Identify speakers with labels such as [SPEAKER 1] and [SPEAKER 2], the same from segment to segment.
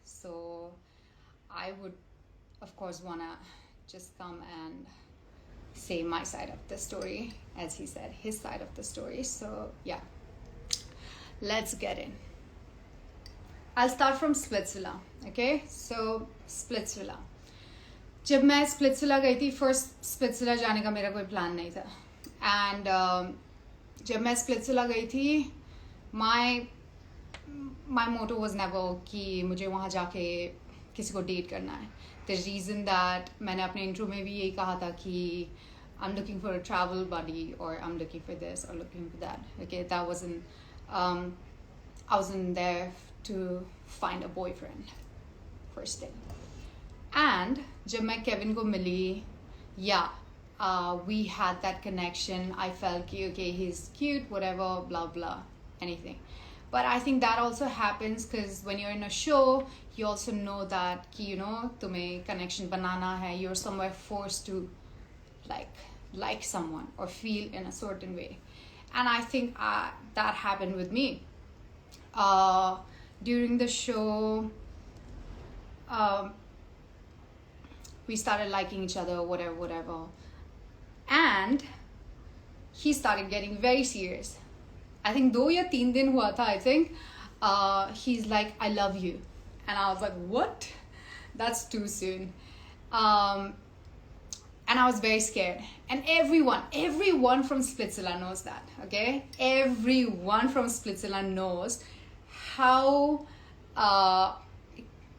[SPEAKER 1] So I would, of course, wanna just come and say my side of the story, as he said, his side of the story. So yeah, let's get in. I'll start from Splitsvilla. Okay, so Splitsvilla. जब मैं Splitsvilla गई थी, first Splitsvilla जाने का मेरा कोई plan नहीं था. एंड जब मैं स्प्लिट्सविला गई थी, माई मोटो वॉज नेवर कि मुझे वहाँ जाके किसी को डेट करना है. द रीज़न दैट मैंने अपने इंट्रो में भी यही कहा था कि I am looking for a travel buddy और I am looking for this और looking for that. Okay, that wasn't I wasn't there to find a boyfriend first thing. And जब मैं केविन को मिली, we had that connection. I felt कि okay, he's cute, whatever, blah blah, anything. But I think that also happens because when you're in a show, you also know that कि तुम्हें connection बनाना है. You're somewhere forced to like someone or feel in a certain way. And I think that happened with me. During the show, we started liking each other, whatever. And he started getting very serious. I think 2 या 3 दिन हुआ था, I think. He's like, I love you. And I was like, what? That's too soon. And I was very scared. And everyone from Splitsvilla knows that, okay? Everyone from Splitsvilla knows how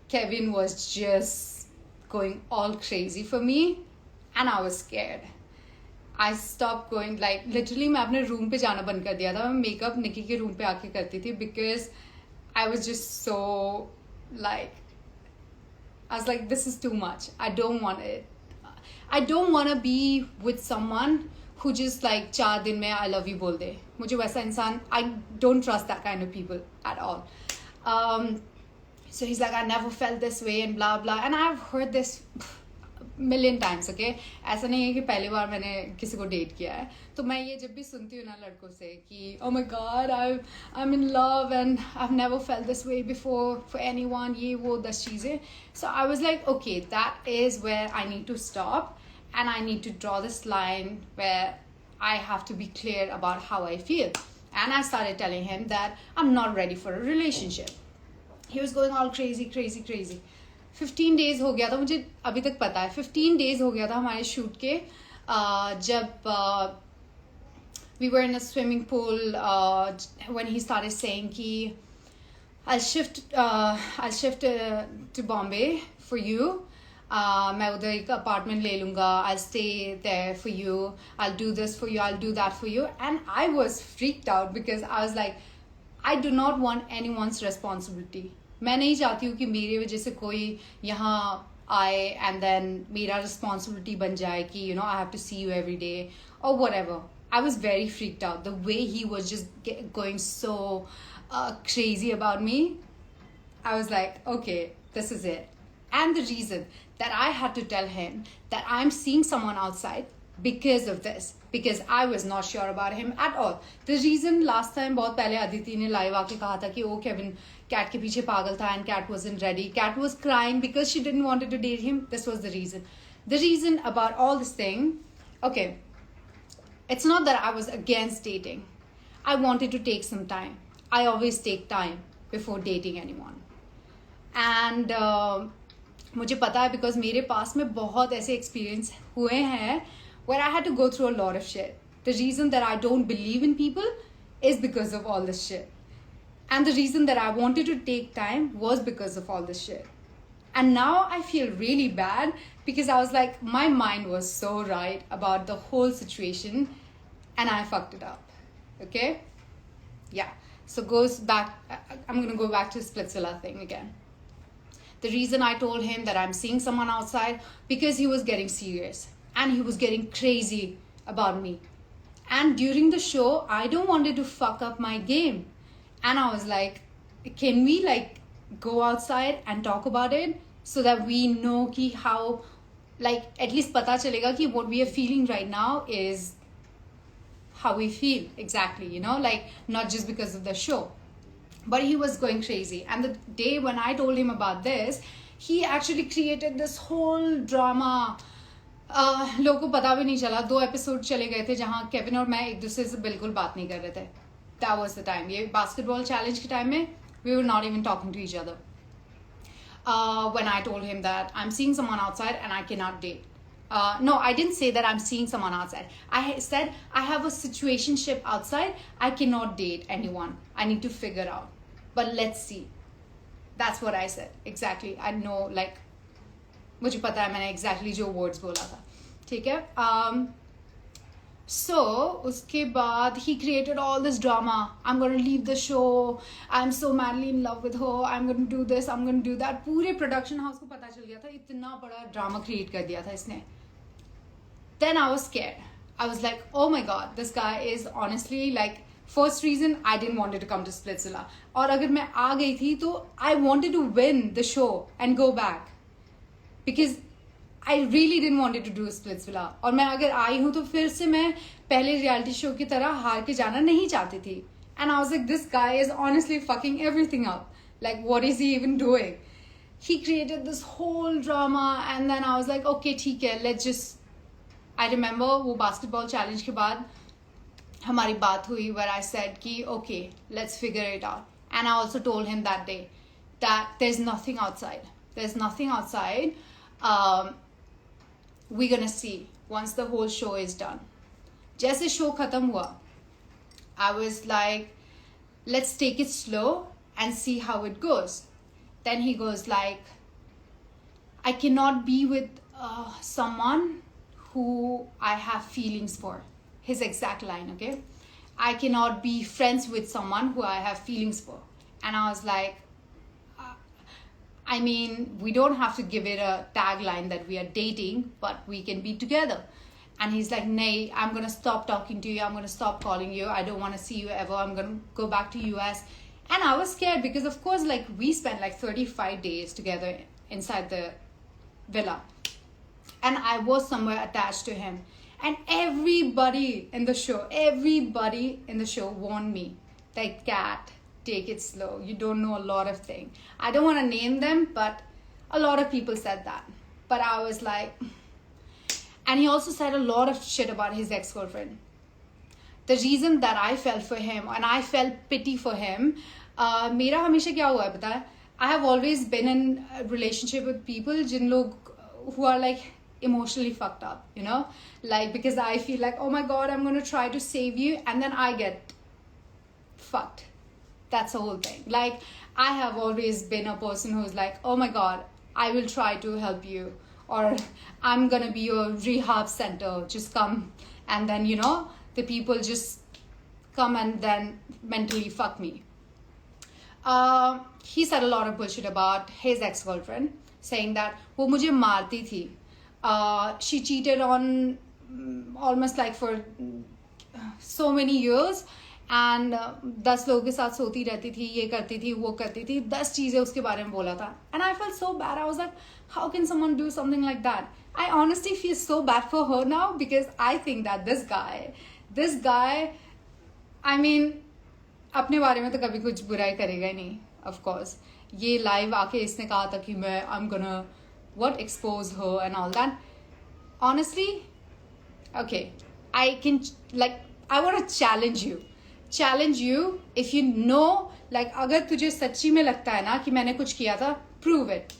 [SPEAKER 1] Kevin was just going all crazy for me, and I was scared. I stopped going, like literally मैं अपने room पे जाना बंद कर दिया था. मैं makeup निकी के रूम पे आके करती थी because I was just so like, I was like, this is too much. I don't want it. I don't want to be with someone who just like 4 दिन में I love you बोल दे. मुझे वैसा इंसान, I don't trust that kind of people at all. So he's like, I never felt this way and blah blah. And I've heard this million times, okay? ऐसा नहीं है कि पहली बार मैंने किसी को डेट किया है. तो मैं ये जब भी सुनती हूँ ना लड़कों से कि oh my god, I'm in love and I've never felt this way before for anyone, ये वो 10 चीज़ें. So I was like, okay, that is where I need to stop. And I need to draw this line where I have to be clear about how I feel. And I started telling him that I'm not ready for a relationship. He was going all crazy. 15 days हो गया था, मुझे अभी तक पता है. 15 days हो गया था हमारे शूट के, जब we were in a swimming pool, when he started saying कि I'll shift to Bombay for you. मैं उधर एक अपार्टमेंट ले लूँगा. I'll stay there for you. I'll do this for you. I'll do that for you. And I was freaked out because I was like, I do not want anyone's responsibility. मैं नहीं चाहती हूँ कि मेरी वजह से कोई यहाँ आए and then मेरा responsibility बन जाए कि I have to see you every day or whatever. I was very freaked out. The way he was just going so crazy about me, I was like, okay, this is it. And the reason that I had to tell him that I'm seeing someone outside because of this, because I was not sure about him at all. The reason last time बहुत पहले अदिति ने live आके कहा था कि वो Kevin Cat के पीछे पागल था and Cat wasn't ready. Cat was crying because she didn't want to date him. This was the reason. The reason about all this thing, okay, it's not that I was against dating. I wanted to take some time. I always take time before dating anyone. And मुझे पता है because मेरे पास में बहुत ऐसे experience हुए हैं where I had to go through a lot of shit. The reason that I don't believe in people is because of all this shit. And the reason that I wanted to take time was because of all this shit. And now I feel really bad because I was like, my mind was so right about the whole situation and I fucked it up. Okay? Yeah. So I'm going to go back to the Splitsvilla thing again. The reason I told him that I'm seeing someone outside because he was getting serious and he was getting crazy about me. And during the show, I don't wanted to fuck up my game. And I was like, can we go outside and talk about it so that we know ki how, at least pata chalega ki what we are feeling right now is how we feel exactly, not just because of the show. but he was going crazy. And the day when I told him about this, he actually created this whole drama. लोगों को पता भी नहीं चला, 2 episode चले गए थे जहां केविन और मैं एक दूसरे से बिल्कुल बात नहीं कर रहे थे. That was the time. ये बास्केटबॉल चैलेंज के टाइम में we were not even talking to each other. When I told him that I'm seeing someone outside and I cannot date. No, I didn't say that I'm seeing someone outside. I said I have a situationship outside. I cannot date anyone. I need to figure out. But let's see. That's what I said. Exactly. I know, like, मुझे पता है मैंने exactly जो words बोला था. ठीक है? So, उसके बाद he created all this drama. I'm going to leave the show. I'm so madly in love with her. I'm going to do this. I'm going to do that. पूरे production house को पता चल गया था. इतना बड़ा drama create कर दिया था इसने. Then I was scared. I was like, oh my god, this guy is honestly like, first reason I didn't want it to come to Splitsvilla. और अगर मैं आ गई थी तो I wanted to win the show and go back. Because I really didn't want it to do Splitsvilla. और मैं अगर आई हूँ तो फिर से मैं पहले रियलिटी शो की तरह हार के जाना नहीं चाहती थी. And I was like, this guy is honestly fucking everything up. Like, what is he even doing? He created this whole drama and then I was like, okay, ठीक है, let's just... I remember वो basketball challenge के बाद हमारी बात हुई where I said कि okay, let's figure it out. And I also told him that day that there's nothing outside. There's nothing outside. We're gonna see once the whole show is done. जैसे show खत्म हुआ, I was like, let's take it slow and see how it goes. Then he goes like, I cannot be with someone who I have feelings for. His exact line, okay? I cannot be friends with someone who I have feelings for. And I was like, I mean, we don't have to give it a tagline that we are dating, but we can be together. And he's like, nay, I'm going to stop talking to you. I'm going to stop calling you. I don't want to see you ever. I'm going to go back to US. And I was scared because, of course, like we spent like 35 days together inside the villa. And I was somewhere attached to him. And everybody in the show warned me, like, Kat, take it slow. You don't know a lot of things. I don't want to name them, but a lot of people said that. But I was like... And he also said a lot of shit about his ex-girlfriend. The reason that I fell for him and I felt pity for him, मेरा हमेशा क्या हुआ है पता है? I have always been in a relationship with people जिन लोग who are like emotionally fucked up, you know? Like, because I feel like, oh my god, I'm going to try to save you, and then I get fucked. That's the whole thing. Like, I have always been a person who's like, oh my god, I will try to help you, or I'm going to be your rehab center. Just come. And then, you know, the people just come and then mentally fuck me. He said a lot of bullshit about his ex-girlfriend, saying that वो मुझे मारती थी. She cheated on almost like for so many years, and 10 लोगों के साथ सोती रहती थी, ये करती थी, वो करती थी, 10 चीजें उसके बारे में बोला था. And I felt so bad. I was like, how can someone do something like that? I honestly feel so bad for her now, because I think that this guy, I mean, अपने बारे में तो कभी कुछ बुराई करेगा ही नहीं, of course. ये live आके इसने कहा था कि मैं I'm gonna expose her and all that. Honestly, okay, I can, like, I want to challenge you if you know, like, अगर तुझे सच्ची में लगता है ना कि मैंने कुछ किया था, prove it.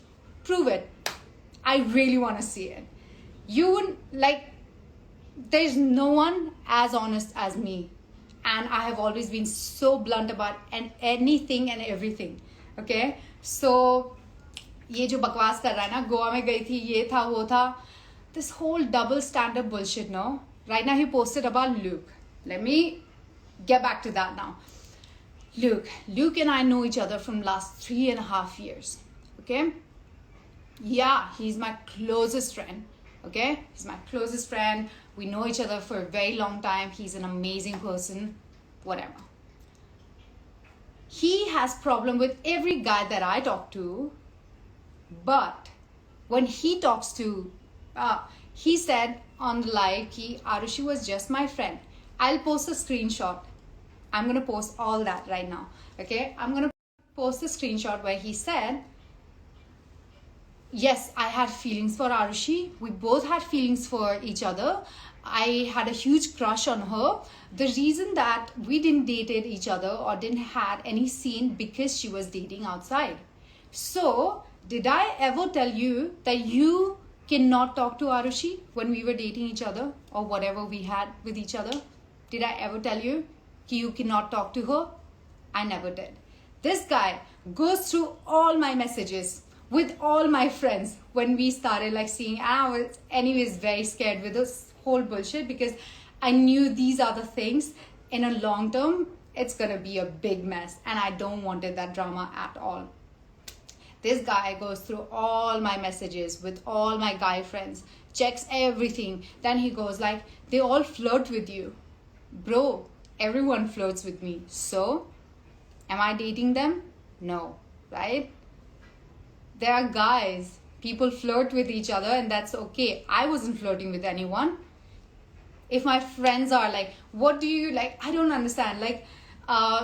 [SPEAKER 1] I really want to see it. You would, like, there's no one as honest as me, and I have always been so blunt about anything and everything. Okay, so ये जो बकवास कर रहा है ना, गोवा में गई थी, ये था, वो था, this whole double standard bullshit, no? Right now he posted about Luke. Let me get back to that now. Luke and I know each other from last 3.5 years. Okay? Yeah, he's my closest friend. Okay? He's my closest friend. We know each other for a very long time. He's an amazing person. Whatever. He has problem with every guy that I talk to. But when he talks to, he said on the live, Arushi was just my friend. I'll post a screenshot. I'm going to post all that right now. Okay? I'm going to post a screenshot where he said, yes, I had feelings for Arushi. We both had feelings for each other. I had a huge crush on her. The reason that we didn't dated each other or didn't had any scene because she was dating outside. So, did I ever tell you that you cannot talk to Arushi when we were dating each other or whatever we had with each other? Did I ever tell you that you cannot talk to her? I never did. This guy goes through all my messages with all my friends when we started like seeing, and I was anyways very scared with this whole bullshit because I knew these are the things in a long term it's gonna be a big mess and I don't wanted that drama at all. This guy goes through all my messages with all my guy friends, checks everything, then he goes like, they all flirt with you. Bro, everyone flirts with me, so am I dating them? No, right? There are guys, people flirt with each other and that's okay. I wasn't flirting with anyone. If my friends are like, what do you like? I don't understand. Like,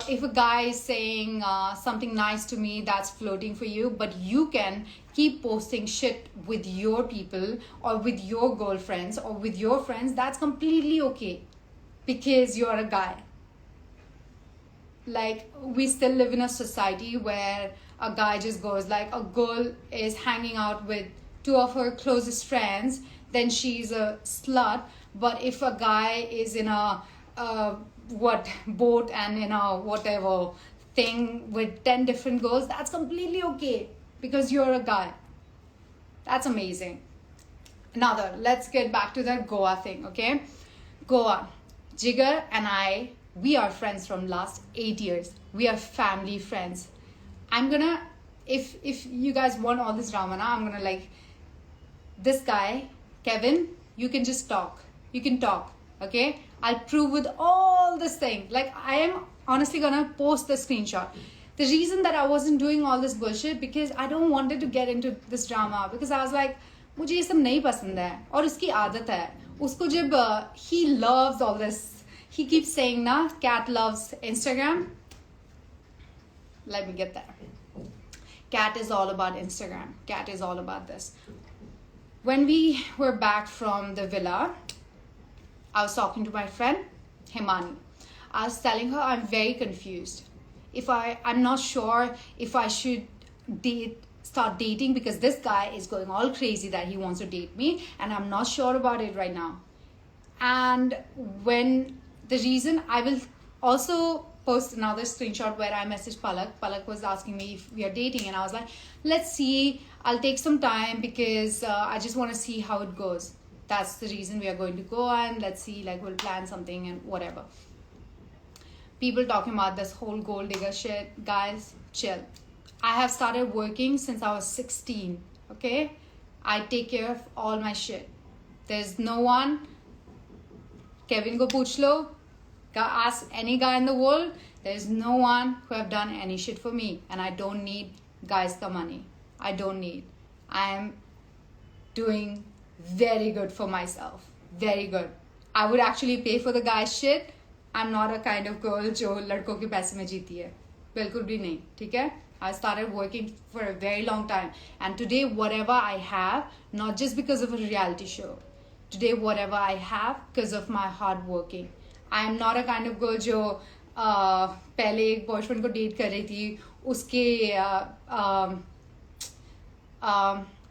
[SPEAKER 1] if a guy is saying something nice to me, that's flirting for you, but you can keep posting shit with your people or with your girlfriends or with your friends, that's completely okay because you're a guy. Like, we still live in a society where a guy just goes like, a girl is hanging out with two of her closest friends, then she's a slut. But if a guy is in a boat and in a whatever thing with 10 different girls, that's completely okay because you're a guy. That's amazing. Another, let's get back to that Goa thing, okay? Goa, Jigar and I, we are friends from last 8 years. We are family friends. I'm gonna, if you guys want all this drama now, I'm gonna like, this guy, Kevin, you can just talk. You can talk, okay? I'll prove with all this thing. Like, I am honestly gonna post the screenshot. The reason that I wasn't doing all this bullshit because I don't wanted to get into this drama because I was like, मुझे ये सब नहीं पसंद है और इसकी आदत है. उसको जब he loves all this. He keeps saying na, cat loves Instagram. Let me get there. Cat is all about Instagram. Cat is all about this. When we were back from the villa, I was talking to my friend, Himani. I was telling her I'm very confused. I'm not sure if I should start dating because this guy is going all crazy that he wants to date me and I'm not sure about it right now. And when the reason, I will also post another screenshot where I messaged Palak. Palak was asking me if we are dating and I was like, let's see, I'll take some time because I just want to see how it goes. That's the reason we are going to go and let's see, like we'll plan something and whatever. People talking about this whole gold digger shit, guys, chill. I have started working since I was 16, okay? I take care of all my shit. There's no one, Kevin ko pooch lo, ask any guy in the world, there's no one who have done any shit for me and I don't need guys ka money. I don't need. I am doing very good for myself. Very good. I would actually pay for the guy's shit. I'm not a kind of girl जो लड़कों के पैसे में जीती है. बिल्कुल भी नहीं. ठीक है? I started working for a very long time. And today, whatever I have, not just because of a reality show. Today, whatever I have, because of my hard working. I am not a kind of girl जो पहले एक boyfriend को date कर रही थी.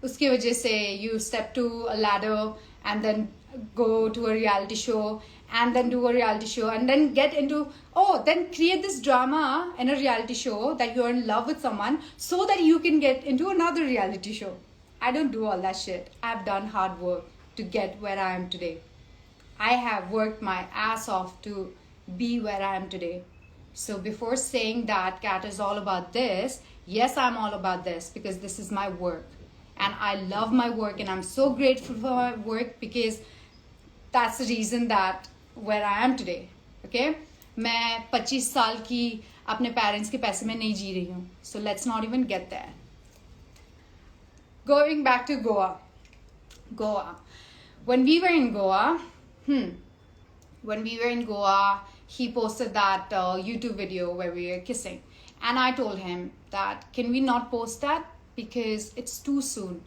[SPEAKER 1] उसके वजह से you step to a ladder and then go to a reality show and then do a reality show and then get into, then create this drama in a reality show that you're in love with someone so that you can get into another reality show. I don't do all that shit. I've done hard work to get where I am today. I have worked my ass off to be where I am today. So before saying that Kat is all about this, yes, I'm all about this because this is my work. And I love my work and I'm so grateful for my work because that's the reason that where I am today. Okay? मैं 25 साल की अपने parents के पैसे में नहीं जी रही हूँ. So let's not even get there. Going back to Goa. Goa. When we were in Goa, he posted that YouTube video where we were kissing. And I told him that, can we not post that? Because it's too soon.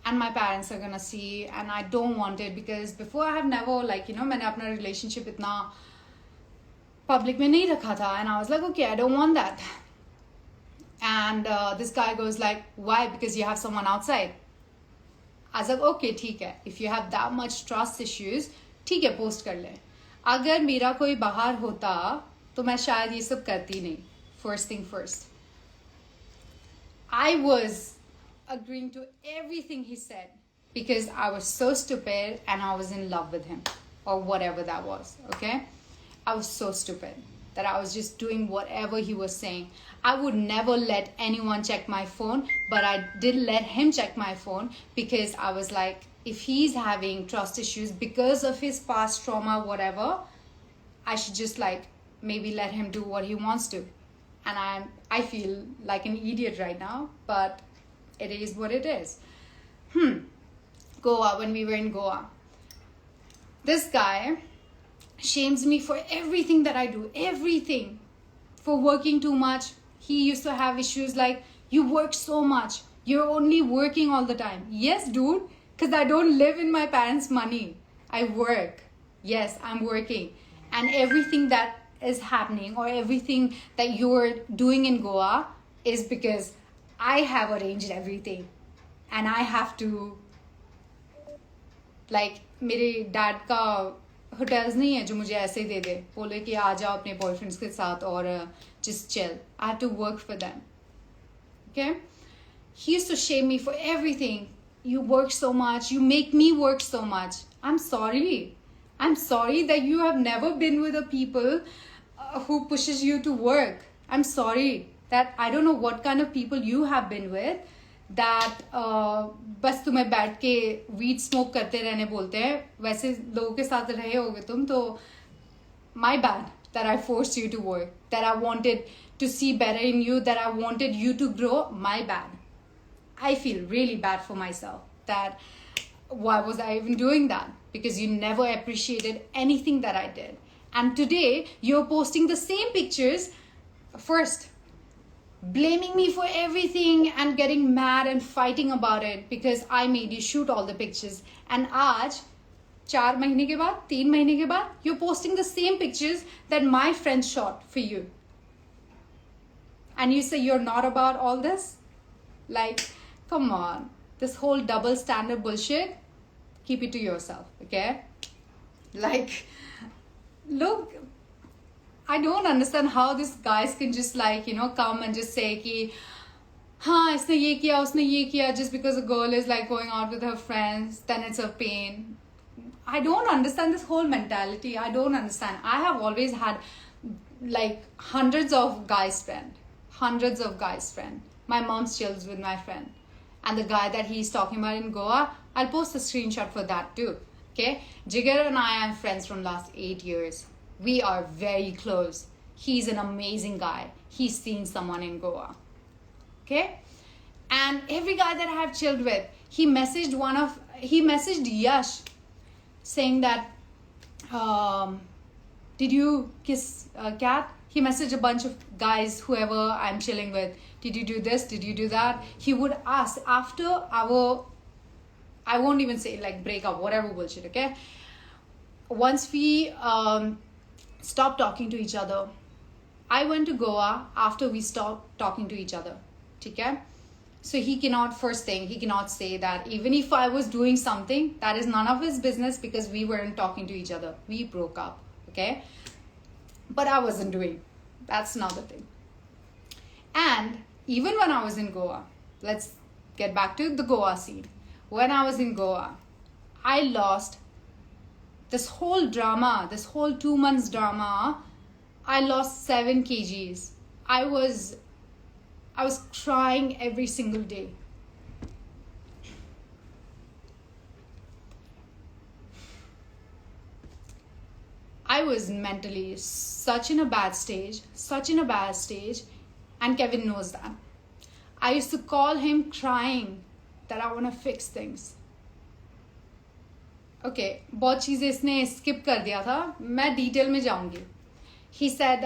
[SPEAKER 1] And my parents are gonna see, and I don't want it, because before I have never, like, मैंने अपना relationship इतना public में नहीं रखा था. And I was like, okay, I don't want that. And this guy goes like, why? Because you have someone outside. I was like, okay, ठीक है. If you have that much trust issues, ठीक है, post कर ले. अगर मेरा कोई बाहर होता तो मैं शायद ये सब करती नहीं. First thing first. I was agreeing to everything he said because I was so stupid and I was in love with him, or whatever that was. Okay, I was so stupid that I was just doing whatever he was saying. I would never let anyone check my phone, but I did let him check my phone because I was like, if he's having trust issues because of his past trauma, whatever, I should just like maybe let him do what he wants to. And I feel like an idiot right now, but it is what it is. Goa, when we were in Goa, this guy shames me for everything that I do, everything. For working too much. He used to have issues like, you work so much, you're only working all the time. Yes, dude, because I don't live in my parents' money. I work. Yes, I'm working. And everything that is happening, or everything that you're doing in Goa, is because I have arranged everything. And I have to, like, मेरे dad का hotels नहीं है जो मुझे ऐसे दे दे, बोले कि आ जाओ अपने boyfriends के साथ और just chill. I have to work for them. Okay? He used to shame me for everything. You work so much. You make me work so much. I'm sorry. I'm sorry that you have never been with a people who pushes you to work. I'm sorry that I don't know what kind of people you have been with that बस तुम्हें बैठ के weed smoke करते रहने बोलते हैं. वैसे लोगों के साथ रहे होगे तुम, तो my bad that I forced you to work, that I wanted to see better in you, that I wanted you to grow. My bad. I feel really bad for myself that why was I even doing that? Because you never appreciated anything that I did. And today you're posting the same pictures first, blaming me for everything and getting mad and fighting about it because I made you shoot all the pictures. And आज 4 महीने के बाद, 3 महीने के बाद, you're posting the same pictures that my friends shot for you. And you say you're not about all this? Like, come on. This whole double standard bullshit, keep it to yourself, okay? Like, look, I don't understand how these guys can just like, come and just say कि हाँ इसने ये किया उसने ये किया just because a girl is like going out with her friends, then it's a pain. I don't understand this whole mentality. I don't understand. I have always had like hundreds of guys friend. My mom chills with my friend. And the guy that he's talking about in Goa, I'll post a screenshot for that too. Okay? Jigar and I are friends from last 8 years. We are very close. He's an amazing guy. He's seen someone in Goa. Okay? And every guy that I have chilled with, he messaged Yash saying that, did you kiss a cat? He messaged a bunch of guys, whoever I'm chilling with. Did you do this? Did you do that? He would ask after our, I won't even say like breakup, whatever bullshit, okay? Once we stopped talking to each other, I went to Goa after we stopped talking to each other, okay? So he cannot say that even if I was doing something, that is none of his business because we weren't talking to each other. We broke up, okay? But I wasn't doing. That's another thing. And even when I was in Goa, let's get back to the Goa scene. When I was in Goa, I lost this whole drama, this whole 2 months drama. I lost 7 kgs. I was crying every single day. I was mentally such in a bad stage, and Kevin knows that. I used to call him crying that I want to fix things. Okay, बहुत चीजें इसने skip कर दिया था. मैं detail में जाऊंगी. He said,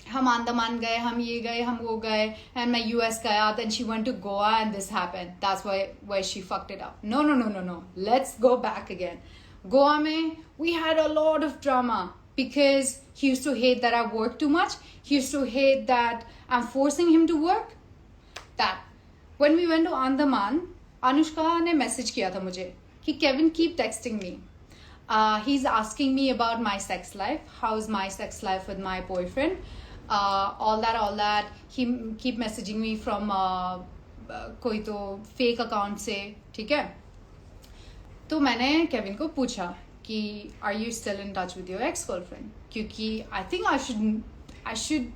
[SPEAKER 1] हम अंडमान गए, हम ये गए, हम वो गए, and मैं US गया, then she went to Goa and this happened. That's why she fucked it up. No. Let's go back again. Goa में we had a lot of drama because he used to hate that I work too much. He used to hate that I'm forcing him to work. That when we went to Andaman, Anushka ने message किया था मुझे कि Kevin keep texting me. He's asking me about my sex life. How's my sex life with my boyfriend? All that. He keep messaging me from कोई तो fake account से, ठीक है? तो मैंने केविन को पूछा कि are you still in touch with your ex-girlfriend? क्योंकि I think I should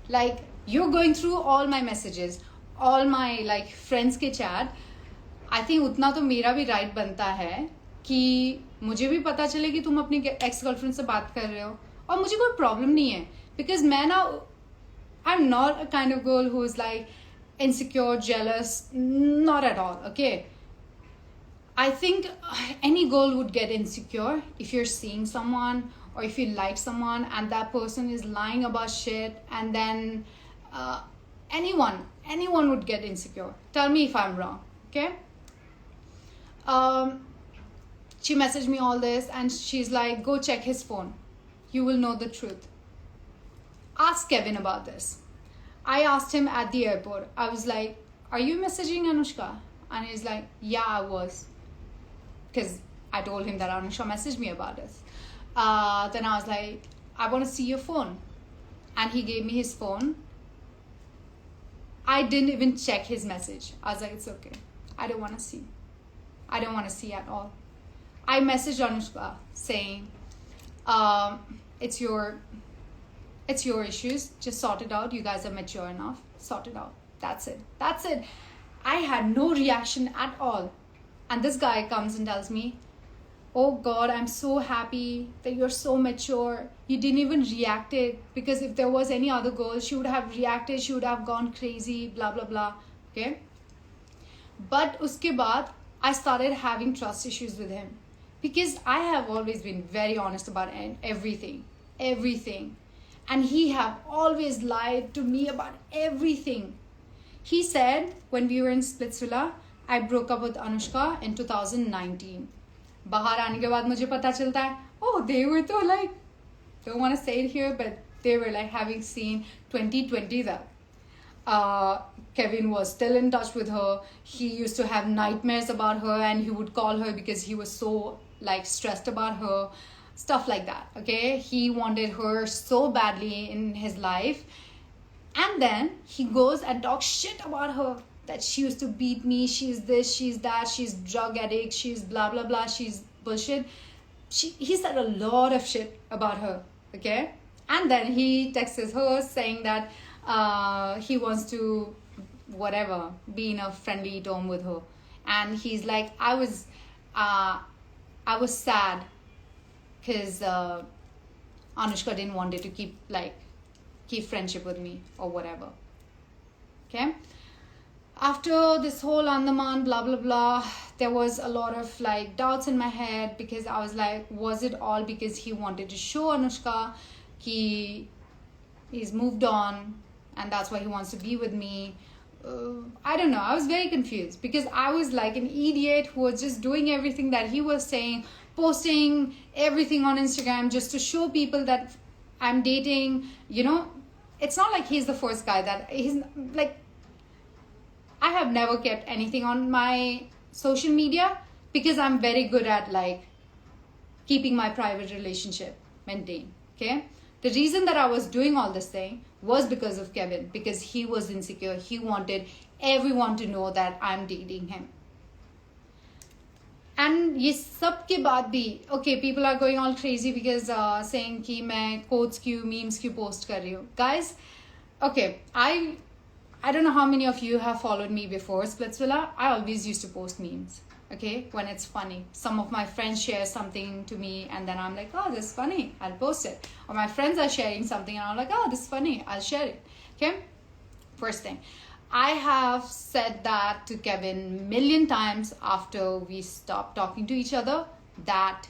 [SPEAKER 1] like you're going through all my messages, all my like friends के chat. I think उतना तो मेरा भी right बनता है कि मुझे भी पता चले कि तुम अपनी एक्स गर्लफ्रेंड से बात कर रहे हो, और मुझे कोई प्रॉब्लम नहीं है बिकॉज मैं ना I am not a kind of girl who is like insecure, jealous, not at all. Okay, I think any girl would get insecure if you're seeing someone or if you like someone and that person is lying about shit, and then anyone would get insecure. Tell me if I'm wrong, okay? She messaged me all this and she's like, go check his phone. You will know the truth. Ask Kevin about this. I asked him at the airport. I was like, are you messaging Anushka? And he's like, yeah, I was. Because I told him that Anushka messaged me about this. Then I was like, I want to see your phone. And he gave me his phone. I didn't even check his message. I was like, it's okay. I don't want to see. I don't want to see at all. I messaged Anushka saying, it's your issues. Just sort it out. You guys are mature enough. Sort it out. That's it. I had no reaction at all. And this guy comes and tells me, oh God, I'm so happy that you're so mature. You didn't even react it, because if there was any other girl, she would have reacted. She would have gone crazy, blah, blah, blah. Okay. But uske baad, I started having trust issues with him. Because I have always been very honest about everything. And he have always lied to me about everything. He said when we were in Splitsvilla, I broke up with Anushka in 2019. बाहर आने के बाद मुझे पता चलता है, oh, they were तो like, don't want to say it here, but they were like having seen 2020 that. Kevin was still in touch with her. He used to have nightmares about her and he would call her because he was so like stressed about her, stuff like that. Okay, he wanted her so badly in his life, and then he goes and talks shit about her, that she used to beat me, she's this, she's that, she's drug addict, she's blah blah blah, she's bullshit. He said a lot of shit about her. Okay, and then he texts her saying that he wants to whatever be in a friendly tone with her, and he's like, I was sad because Anushka didn't want it to keep friendship with me or whatever. Okay, after this whole Andaman blah blah blah, there was a lot of like doubts in my head, because I was like, was it all because he wanted to show Anushka he's moved on and that's why he wants to be with me? I don't know. I was very confused because I was like an idiot who was just doing everything that he was saying, posting everything on Instagram just to show people that I'm dating. You know, it's not like he's the first guy that he's like, I have never kept anything on my social media because I'm very good at like keeping my private relationship maintained. Okay, the reason that I was doing all this thing was because of Kevin, because he was insecure. He wanted everyone to know that I'm dating him. And ये सब के बाद भी, okay, people are going all crazy because saying कि मैं quotes क्यों, memes क्यों post कर रही हूँ. Guys, okay, I don't know how many of you have followed me before Splitsvilla. I always used to post memes, okay, when it's funny. Some of my friends share something to me and then I'm like, oh, this is funny, I'll post it. Or my friends are sharing something and I'm like, oh, this is funny, I'll share it. Okay, first thing, I have said that to Kevin a million times after we stopped talking to each other, that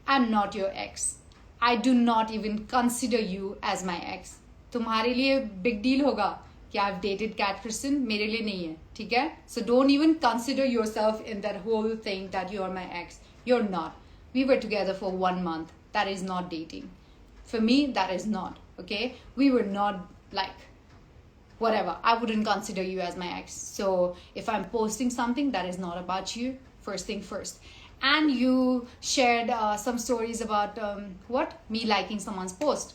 [SPEAKER 1] I'm not your ex. I do not even consider you as my ex. तुम्हारे लिए big deal होगा कि I've dated cat person, मेरे लिए नहीं है, ठीक है? So don't even consider yourself in that whole thing that you're my ex. You're not. We were together for 1 month. That is not dating. For me, that is not, okay? We were not like, whatever. I wouldn't consider you as my ex. So if I'm posting something, that is not about you. First thing first. And you shared some stories about me liking someone's post.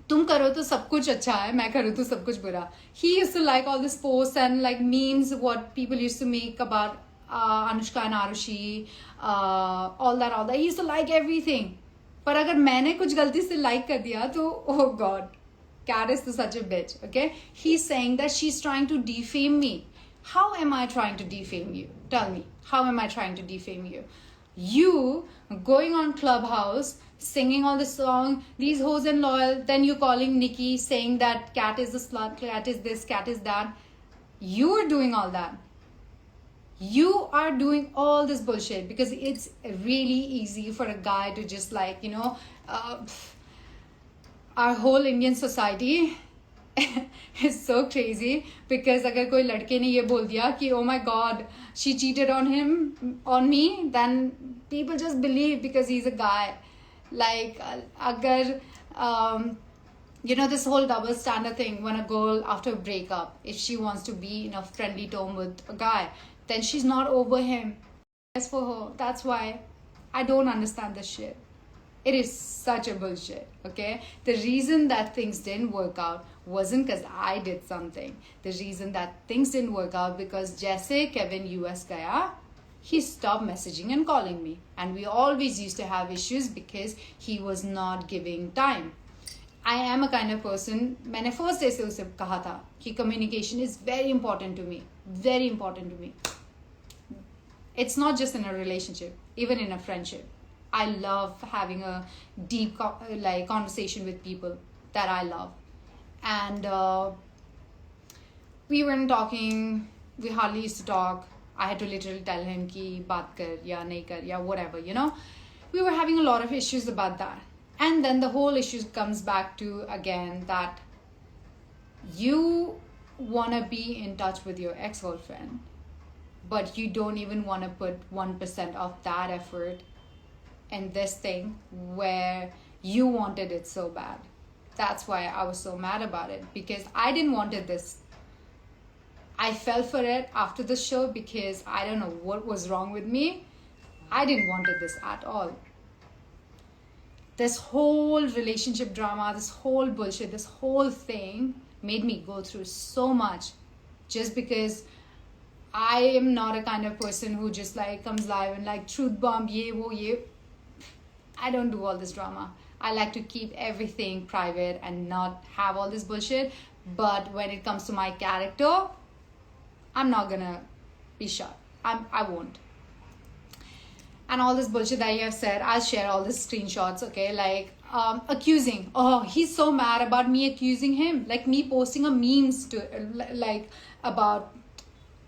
[SPEAKER 1] तुम करो तो सब कुछ अच्छा है, मैं करूँ तो सब कुछ बुरा. He used to like all this posts and like memes what people used to make about Anushka and Arushi, all that. He used to like everything. पर अगर मैंने कुछ गलती से like कर दिया तो oh god, Kat is such a bitch, okay? He's saying that she's trying to defame me. How am I trying to defame you? Tell me. How am I trying to defame you? You going on Clubhouse, singing all the song, these hoes and loyal, then you calling Nikki, saying that Kat is a slut, Kat is this, Kat is that. You are doing all that. You are doing all this bullshit because it's really easy for a guy to just like, our whole Indian society is so crazy because अगर कोई लड़के ने ये बोल दिया कि oh my god she cheated on me, then people just believe because he's a guy. Like अगर this whole double standard thing, when a girl after a breakup, if she wants to be in a friendly tone with a guy, then she's not over him. As for her, that's why I don't understand this shit. It is such a bullshit, okay? The reason that things didn't work out wasn't because I did something. The reason that things didn't work out because जैसे Kevin US गया, he stopped messaging and calling me. And we always used to have issues because he was not giving time. I am a kind of person, मैंने first day से उसे कहा था कि communication is very important to me. Very important to me. It's not just in a relationship, even in a friendship. I love having a deep conversation with people that I love. And we weren't talking, we hardly used to talk. I had to literally tell him ki baat kar ya nahi kar ya whatever, We were having a lot of issues about that. And then the whole issue comes back to, again, that you want to be in touch with your ex-girlfriend, but you don't even want to put 1% of that effort in this thing where you wanted it so bad. That's why I was so mad about it, because I didn't wanted this. I fell for it after the show because I don't know what was wrong with me. I didn't wanted this at all. This whole relationship drama, this whole bullshit, this whole thing made me go through so much just because I am not a kind of person who just like comes live and like truth bomb, ye, wo, ye. I don't do all this drama. I like to keep everything private and not have all this bullshit. But when it comes to my character, I'm not gonna be shut. I won't. And all this bullshit that you have said, I'll share all the screenshots, okay? Like, accusing. Oh, he's so mad about me accusing him. Like me posting a memes to, like, about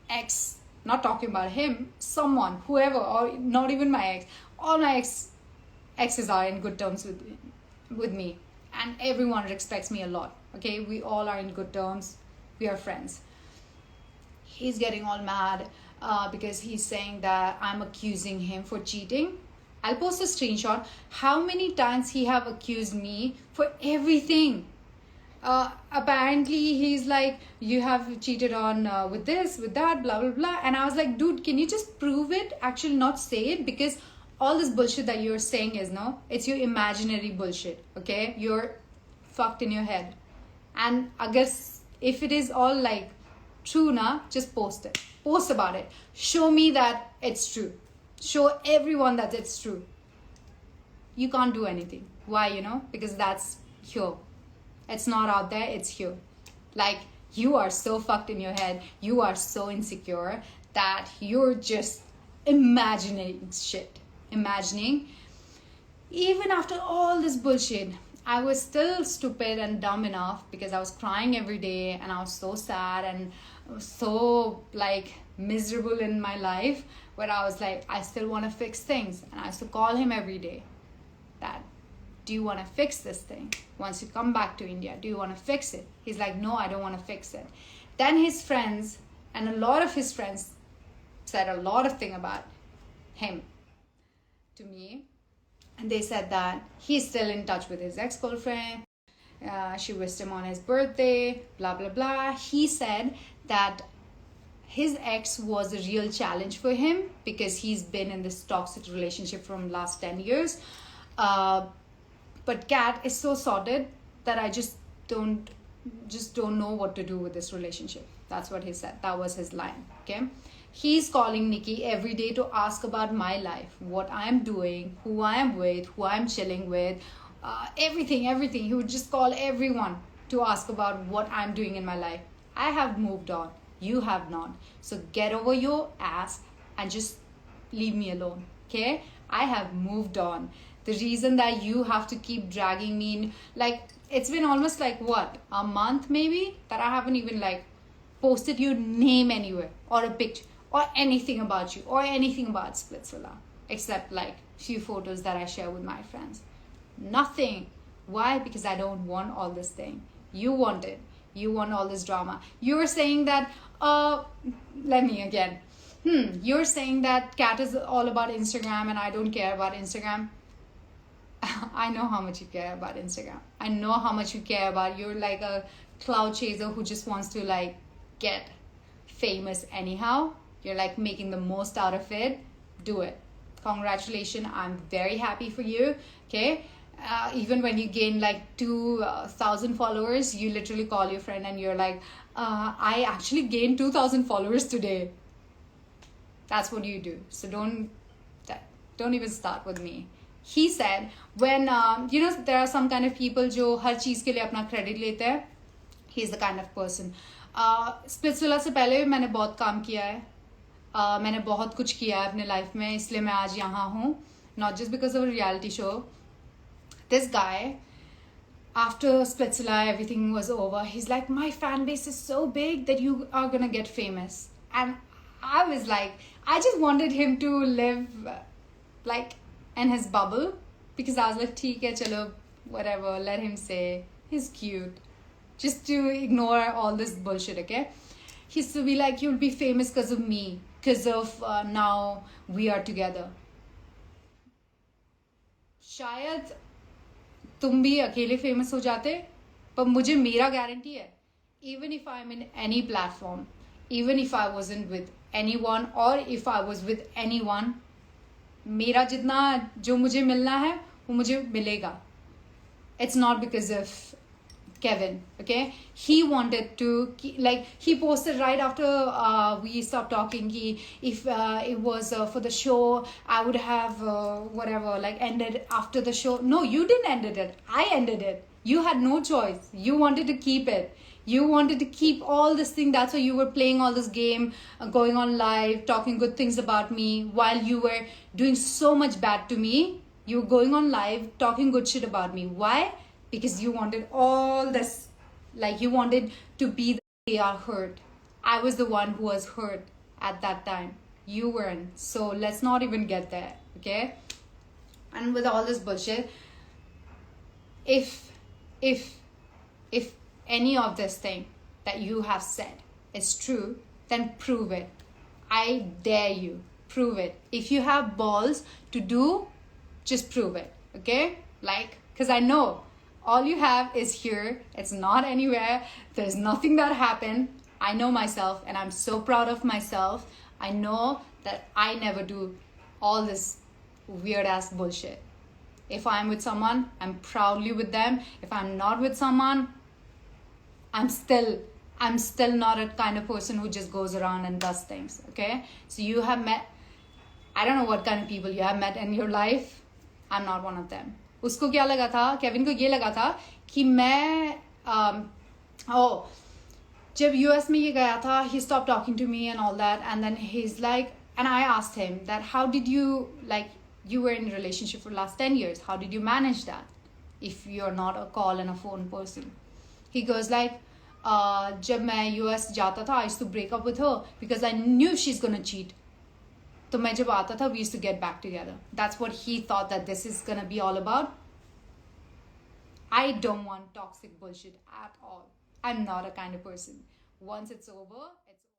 [SPEAKER 1] ex. Not talking about him. Someone, whoever, or not even my ex. All my exes are in good terms with me. And everyone respects me a lot, okay? We all are in good terms. We are friends. He's getting all mad because he's saying that I'm accusing him for cheating. I'll post a screenshot. How many times he have accused me for everything? Apparently he's like, you have cheated on with this, with that, blah, blah, blah. And I was like, dude, can you just prove it? Actually not say it, because all this bullshit that you're saying is, no, it's your imaginary bullshit, okay? You're fucked in your head. And I guess if it is all like true, na, just post it. Post about it. Show me that it's true. Show everyone that it's true. You can't do anything. Why, Because that's here. It's not out there, it's here. Like, you are so fucked in your head. You are so insecure that you're just imagining shit. Imagining. Even after all this bullshit, I was still stupid and dumb enough because I was crying every day and I was so sad and so like miserable in my life, where I was like, I still want to fix things. And I used to call him every day that do you want to fix this thing? Once you come back to India, do you want to fix it? He's like, no, I don't want to fix it. Then his friends, and a lot of his friends, said a lot of things about him to me. And they said that he's still in touch with his ex-girlfriend. She wished him on his birthday, blah, blah, blah. He said that his ex was a real challenge for him because he's been in this toxic relationship from last 10 years. But Kat is so sorted that I just don't know what to do with this relationship. That's what he said. That was his line. Okay. He's calling Nikki every day to ask about my life, what I'm doing, who I am with, who I'm chilling with, everything. He would just call everyone to ask about what I'm doing in my life. I have moved on. You have not. So get over your ass and just leave me alone. Okay? I have moved on. The reason that you have to keep dragging me in, like, it's been almost like what, a month maybe, that I haven't even like posted your name anywhere or a picture or anything about you or anything about Splitsvilla, except like few photos that I share with my friends. Nothing. Why? Because I don't want all this thing. You want it. You want all this drama. You're saying that let me again. You're saying that Kat is all about Instagram and I don't care about Instagram. I know how much you care about Instagram. I know how much you care about. You're like a cloud chaser who just wants to like get famous anyhow. You're like making the most out of it. Do it. Congratulations. I'm very happy for you. Okay. Even when you gain like 2,000 followers, you literally call your friend and you're like, I actually gained 2,000 followers today. That's what you do. So don't even start with me. He said, when there are some kind of people जो हर चीज के लिए अपना credit लेते हैं. He's the kind of person. Splitsvilla से पहले भी मैंने बहुत काम किया है. मैंने बहुत कुछ किया है अपने लाइफ में, इसलिए मैं आज यहाँ हूँ. Not just because of a reality show. This guy, after Splitsvilla, everything was over. He's like, my fan base is so big that you are gonna get famous. And I was like, I just wanted him to live like in his bubble, because I was like, theek hai, chalo, whatever, let him say, he's cute. Just to ignore all this bullshit, okay? He used to be like, you'll be famous because of me, because of now we are together. शायद तुम भी अकेले famous हो जाते, पर मुझे मेरा guarantee है, even if I'm in any platform, even if I wasn't with anyone or if I was with anyone, मेरा जितना जो मुझे मिलना है वो मुझे मिलेगा. It's not because of Kevin, okay? He wanted to, like, he posted right after we stopped talking, if it was for the show, I would have whatever, like, ended after the show. No, you didn't end it. I ended it. You had no choice. You wanted to keep it. You wanted to keep all this thing. That's why you were playing all this game, going on live, talking good things about me while you were doing so much bad to me. You were going on live, talking good shit about me. Why? Because you wanted all this, like you wanted to be the they are hurt. I was the one who was hurt at that time. You weren't. So let's not even get there, okay? And with all this bullshit, if any of this thing that you have said is true, then prove it. I dare you. Prove it. If you have balls to do, just prove it, okay? Like, because I know all you have is here. It's not anywhere. There's nothing that happened. I know myself and I'm so proud of myself. I know that I never do all this weird ass bullshit. If I'm with someone, I'm proudly with them. If I'm not with someone, I'm still not a kind of person who just goes around and does things, okay? So you have met, I don't know what kind of people you have met in your life. I'm not one of them. उसको क्या लगा था, Kevin को ये लगा था कि मैं जब US में ये गया था, he stopped talking to me and all that, and then he's like, and I asked him that how did you, like, you were in a relationship for the last 10 years, how did you manage that if you're not a call and a phone person? He goes like, जब मैं US जाता था, I used to break up with her because I knew she's gonna cheat. तो मैं जब आता था, we used to get back together. That's what he thought that this is gonna be all about. I don't want toxic bullshit at all. I'm not a kind of person. Once it's over,